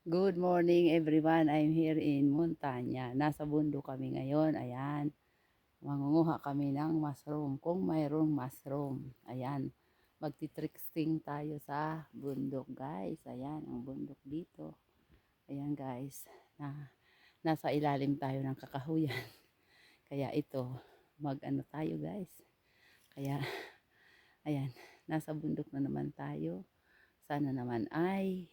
Good morning everyone. I'm here in Montanya. Nasa bundok kami ngayon. Ayan. Mangunguha kami ng mushroom. Kung mayroong mushroom. Ayan. Magti-tricksting tayo sa bundok guys. Ayan. Ang bundok dito. Ayan guys. Nasa ilalim tayo ng kakahuyan. Kaya ito. Mag-ano tayo guys. Kaya ayan. Nasa bundok na naman tayo. Sana naman ay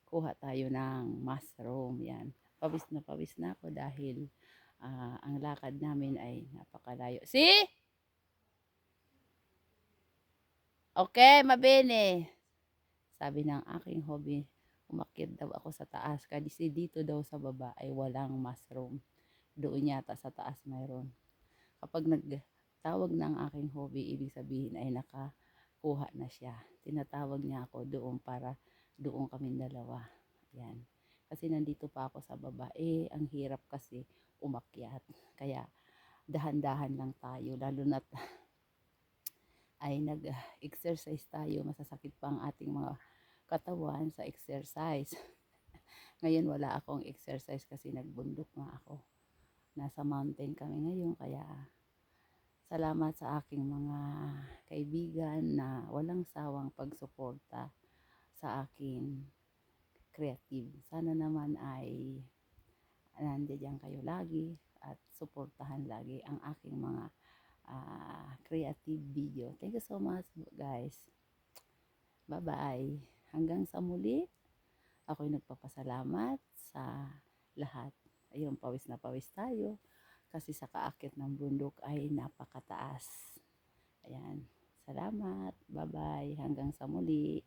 kuha tayo ng mushroom. Yan. Pawis na ako dahil ang lakad namin ay napakalayo. See? Okay, mabene. Sabi ng aking hobby, umakyat daw ako sa taas kasi dito daw sa baba ay walang mushroom. Doon yata sa taas mayroon. Kapag nagtawag ng aking hobby, ibig sabihin ay nakakuha na siya. Tinatawag niya ako doon para doon kami dalawa. Yan. Kasi nandito pa ako sa baba. Ang hirap kasi umakyat. Kaya dahan-dahan lang tayo. Lalo na't ay nag-exercise tayo. Masasakit pa ang ating mga katawan sa exercise. Ngayon wala akong exercise kasi nagbundok nga ako. Nasa mountain kami ngayon kaya salamat sa aking mga kaibigan na walang sawang pagsuporta sa akin creative. Sana naman ay nandiyan kayo lagi at suportahan lagi ang aking mga creative video. Thank you so much guys. Bye-bye. Hanggang sa muli, ako'y nagpapasalamat sa lahat. Ayun, pawis na pawis tayo kasi sa kaakit ng bundok ay napakataas. Ayan. Salamat. Bye-bye. Hanggang sa muli.